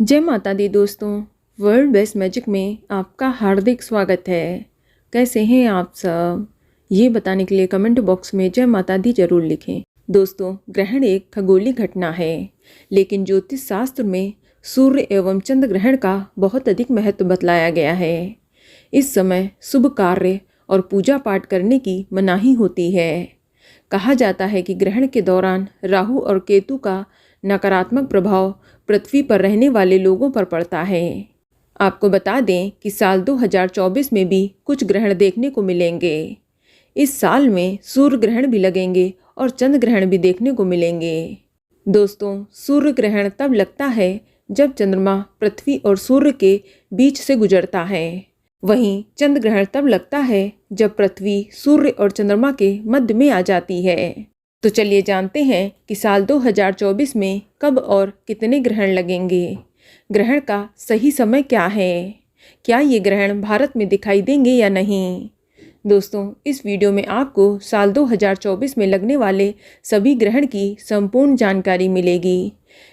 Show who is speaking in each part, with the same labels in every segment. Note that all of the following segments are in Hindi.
Speaker 1: जय माता दी दोस्तों। वर्ल्ड बेस्ट मैजिक में आपका हार्दिक स्वागत है। कैसे हैं आप सब, ये बताने के लिए कमेंट बॉक्स में जय माता दी जरूर लिखें। दोस्तों, ग्रहण एक खगोलीय घटना है, लेकिन ज्योतिष शास्त्र में सूर्य एवं चंद्र ग्रहण का बहुत अधिक महत्व बतलाया गया है। इस समय शुभ कार्य और पूजा पाठ करने की मनाही होती है। कहा जाता है कि ग्रहण के दौरान राहु और केतु का नकारात्मक प्रभाव पृथ्वी पर रहने वाले लोगों पर पड़ता है। आपको बता दें कि साल 2024 में भी कुछ ग्रहण देखने को मिलेंगे। इस साल में सूर्य ग्रहण भी लगेंगे और चंद्र ग्रहण भी देखने को मिलेंगे। दोस्तों, सूर्य ग्रहण तब लगता है जब चंद्रमा पृथ्वी और सूर्य के बीच से गुजरता है। वहीं चंद्र ग्रहण तब लगता है जब पृथ्वी सूर्य और चंद्रमा के मध्य में आ जाती है। तो चलिए जानते हैं कि साल 2024 में कब और कितने ग्रहण लगेंगे। ग्रहण का सही समय क्या है? क्या ये ग्रहण भारत में दिखाई देंगे या नहीं? दोस्तों, इस वीडियो में आपको साल 2024 में लगने वाले सभी ग्रहण की संपूर्ण जानकारी मिलेगी।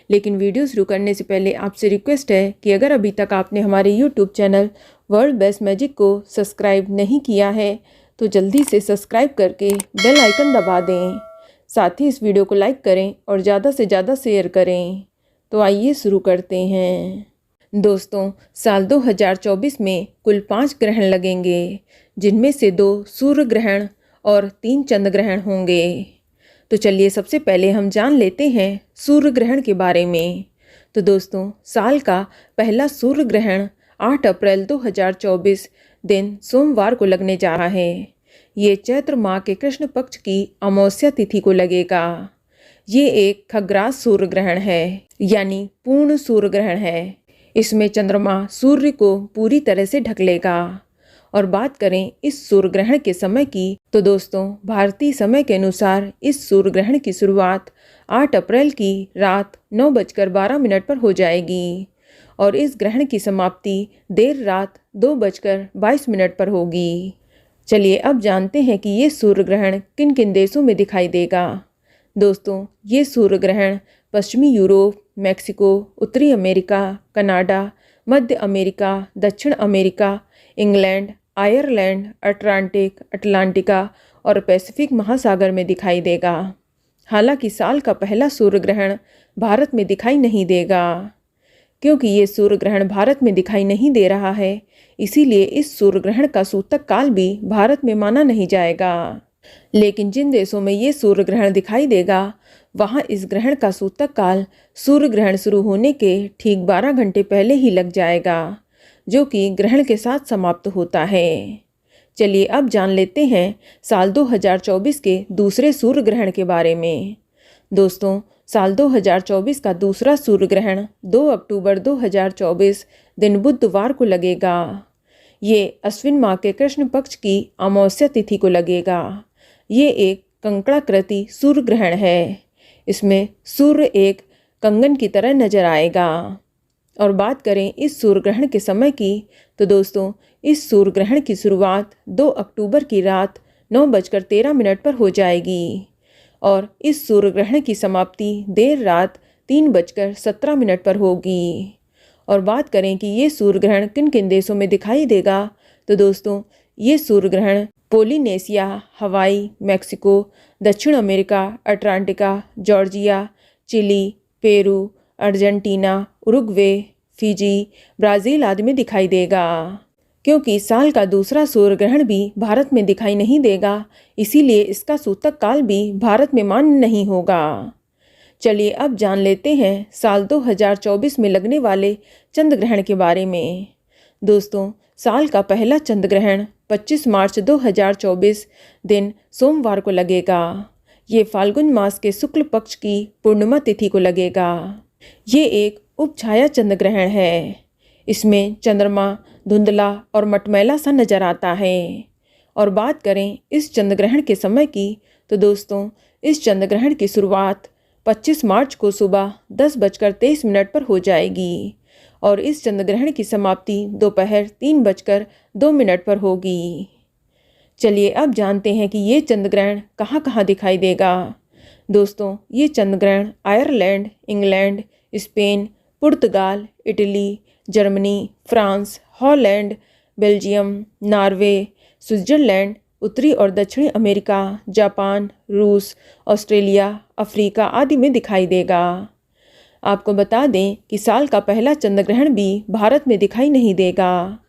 Speaker 1: लेकिन वीडियो शुरू करने से पहले आपसे रिक्वेस्ट है कि अगर अभी तक आपने हमारे YouTube channel world best magic को सब्सक्राइब नहीं किया है तो जल्दी से सब्सक्राइब करके बेल आइकन दबा दें। साथ ही इस वीडियो को लाइक करें और ज़्यादा से ज़्यादा शेयर करें। तो आइए शुरू करते हैं। दोस्तों, साल 2024 में कुल 5 ग्रहण लगेंगे, जिनमें से 2 सूर्य ग्रहण और 3 चंद्र ग्रहण होंगे। तो चलिए सबसे पहले हम जान लेते हैं सूर्य ग्रहण के बारे में। तो दोस्तों, साल का पहला सूर्य ग्रहण 8 अप्रैल 2024 दिन सोमवार को लगने जा रहा है। ये चैत्र माह के कृष्ण पक्ष की अमावस्या तिथि को लगेगा। ये एक खग्रास सूर्य ग्रहण है, यानी पूर्ण सूर्य ग्रहण है। इसमें चंद्रमा सूर्य को पूरी तरह से ढक लेगा। और बात करें इस सूर्य ग्रहण के समय की, तो दोस्तों, भारतीय समय के अनुसार इस सूर्य ग्रहण की शुरुआत 8 अप्रैल की रात 9:12 पर हो जाएगी और इस ग्रहण की समाप्ति देर रात 2:22 पर होगी। चलिए अब जानते हैं कि ये सूर्य ग्रहण किन किन देशों में दिखाई देगा। दोस्तों, ये सूर्य ग्रहण पश्चिमी यूरोप, मैक्सिको, उत्तरी अमेरिका, कनाडा, मध्य अमेरिका, दक्षिण अमेरिका, इंग्लैंड, आयरलैंड, अटलांटिका और पैसिफिक महासागर में दिखाई देगा। हालांकि साल का पहला सूर्य ग्रहण भारत में दिखाई नहीं देगा। क्योंकि ये सूर्य ग्रहण भारत में दिखाई नहीं दे रहा है, इसीलिए इस सूर्य ग्रहण का सूतक काल भी भारत में माना नहीं जाएगा। लेकिन जिन देशों में ये सूर्य ग्रहण दिखाई देगा, वहाँ इस ग्रहण का सूतक काल सूर्य ग्रहण शुरू होने के ठीक 12 घंटे पहले ही लग जाएगा, जो कि ग्रहण के साथ समाप्त होता है। चलिए अब जान लेते हैं साल 2024 के दूसरे सूर्य ग्रहण के बारे में। दोस्तों, साल 2024 का दूसरा सूर्य ग्रहण 2 अक्टूबर 2024 दिन बुधवार को लगेगा। ये अश्विन माह के कृष्ण पक्ष की अमावस्या तिथि को लगेगा। ये एक कंकड़ाकृति सूर्य ग्रहण है। इसमें सूर्य एक कंगन की तरह नजर आएगा। और बात करें इस सूर्य ग्रहण के समय की, तो दोस्तों, इस सूर्य ग्रहण की शुरुआत 2 अक्टूबर की रात 9:13 पर हो जाएगी और इस सूर्य ग्रहण की समाप्ति देर रात 3:17 पर होगी। और बात करें कि ये सूर्य ग्रहण किन किन देशों में दिखाई देगा, तो दोस्तों, ये सूर्य ग्रहण पोलिनेशिया, हवाई, मैक्सिको, दक्षिण America, Atlantica, Georgia, Chile, Peru, Argentina, Uruguay, Fiji, Brazil आदि में दिखाई देगा। क्योंकि साल का दूसरा सूर्य ग्रहण भी भारत में दिखाई नहीं देगा, इसीलिए इसका सूतक काल भी भारत में मान्य नहीं होगा। चलिए अब जान लेते हैं साल 2024 में लगने वाले चंद्र ग्रहण के बारे में। दोस्तों, साल का पहला चंद्र ग्रहण 25 मार्च 2024 दिन सोमवार को लगेगा। ये फाल्गुन मास के शुक्ल पक्ष की पूर्णिमा तिथि को लगेगा। ये एक उपछाया चंद्र ग्रहण है। इसमें चंद्रमा धुंधला और मटमैला सा नजर आता है। और बात करें इस चंद्र ग्रहण के समय की, तो दोस्तों, इस चंद्र ग्रहण की शुरुआत 25 मार्च को सुबह 10:23 पर हो जाएगी और इस चंद्र ग्रहण की समाप्ति दोपहर 3:02 पर होगी। चलिए अब जानते हैं कि ये चंद्र ग्रहण कहाँ कहाँ दिखाई देगा। दोस्तों, ये चंद्र ग्रहण आयरलैंड, इंग्लैंड, स्पेन, पुर्तगाल, Italy, Germany, France, Holland, Belgium, Norway, Switzerland, उत्तरी और दक्षिणी अमेरिका, जापान, रूस, ऑस्ट्रेलिया, अफ्रीका आदि में दिखाई देगा। आपको बता दें कि साल का पहला चंद्र ग्रहण भी भारत में दिखाई नहीं देगा,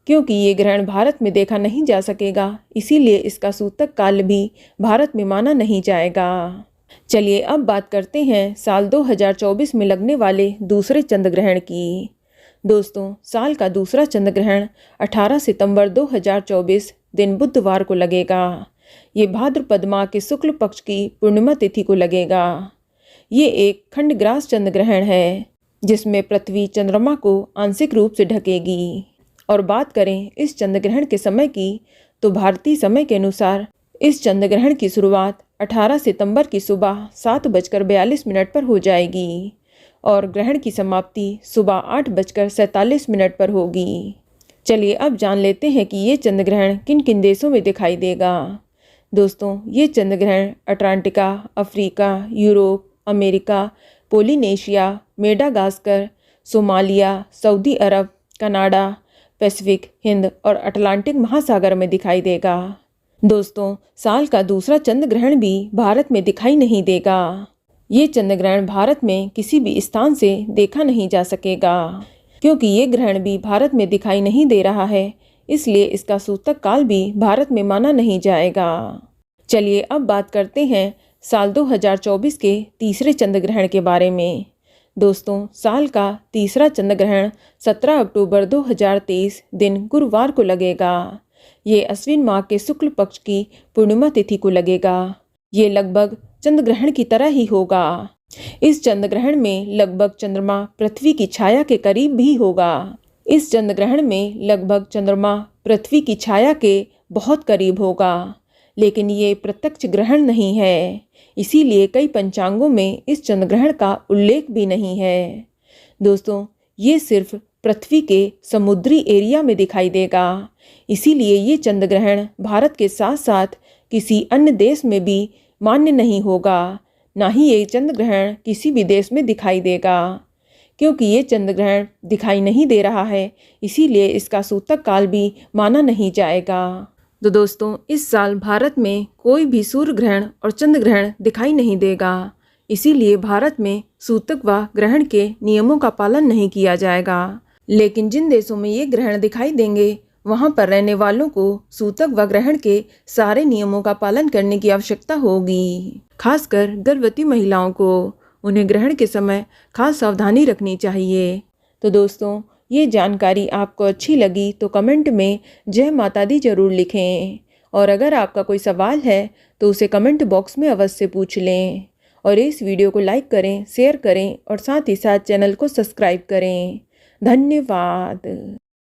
Speaker 1: क्योंकि ये ग्रहण भारत में देखा नहीं जा सकेगा, इसीलिए इसका सूतक काल भी भारत में माना नहीं जाएगा। चलिए अब बात करते हैं साल 2024 में लगने वाले दूसरे चंद्र ग्रहण की। दोस्तों, साल का दूसरा चंद्र ग्रहण 18 सितंबर 2024 दिन बुधवार को लगेगा। ये भाद्रपद माह के शुक्ल पक्ष की पूर्णिमा तिथि को लगेगा। ये एक खंडग्रास चंद्र ग्रहण है जिसमें पृथ्वी चंद्रमा को आंशिक रूप से ढकेगी। और बात करें इस चंद्र ग्रहण के समय की, तो भारतीय समय के अनुसार इस चंद्र ग्रहण की शुरुआत 18 सितंबर की सुबह 7:42 पर हो जाएगी और ग्रहण की समाप्ति सुबह 8:47 पर होगी। चलिए अब जान लेते हैं कि ये चंद्र ग्रहण किन किन देशों में दिखाई देगा। दोस्तों, ये चंद्र ग्रहण अटलांटिका, Africa, Europe, America, Polynesia, Madagascar, Somalia, Saudi Arab, Canada, Pacific, Hind और अटलांटिक महासागर में दिखाई देगा। दोस्तों, साल का दूसरा चंद्र ग्रहण भी भारत में दिखाई नहीं देगा। ये चंद्र ग्रहण भारत में किसी भी स्थान से देखा नहीं जा सकेगा, क्योंकि ये ग्रहण भी भारत में दिखाई नहीं दे रहा है, इसलिए इसका सूतक काल भी भारत में माना नहीं जाएगा। चलिए अब बात करते हैं साल 2024 के तीसरे चंद्र ग्रहण के बारे में। दोस्तों, साल का तीसरा चंद्र ग्रहण 17 अक्टूबर 2023 दिन गुरुवार को लगेगा। ये अश्विन माह के शुक्ल पक्ष की पूर्णिमा तिथि को लगेगा। ये लगभग चंद्र ग्रहण की तरह ही होगा। इस चंद्र ग्रहण में लगभग चंद्रमा पृथ्वी की छाया के करीब भी होगा। इस चंद्र ग्रहण में लगभग चंद्रमा पृथ्वी की छाया के बहुत करीब होगा, लेकिन ये प्रत्यक्ष ग्रहण नहीं है, इसीलिए कई पंचांगों में इस चंद्र ग्रहण का उल्लेख भी नहीं है। दोस्तों, ये सिर्फ पृथ्वी के समुद्री एरिया में दिखाई देगा, इसीलिए ये चंद्र ग्रहण भारत के साथ साथ किसी अन्य देश में भी मान्य नहीं होगा, ना ही ये चंद्र ग्रहण किसी भी देश में दिखाई देगा। क्योंकि ये चंद्र ग्रहण दिखाई नहीं दे रहा है, इसीलिए इसका सूतक काल भी माना नहीं जाएगा। तो दोस्तों, इस साल भारत में कोई भी सूर्य ग्रहण और चंद्र ग्रहण दिखाई नहीं देगा, इसीलिए भारत में सूतक व ग्रहण के नियमों का पालन नहीं किया जाएगा। लेकिन जिन देशों में ये ग्रहण दिखाई देंगे, वहां पर रहने वालों को सूतक व ग्रहण के सारे नियमों का पालन करने की आवश्यकता होगी। खासकर गर्भवती महिलाओं को उन्हें ग्रहण के समय खास सावधानी रखनी चाहिए। तो दोस्तों, ये जानकारी आपको अच्छी लगी तो कमेंट में जय माता दी जरूर लिखें, और अगर आपका कोई सवाल है तो उसे कमेंट बॉक्स में अवश्य पूछ लें। और इस वीडियो को लाइक करें, शेयर करें और साथ ही साथ चैनल को सब्सक्राइब करें। धन्यवाद।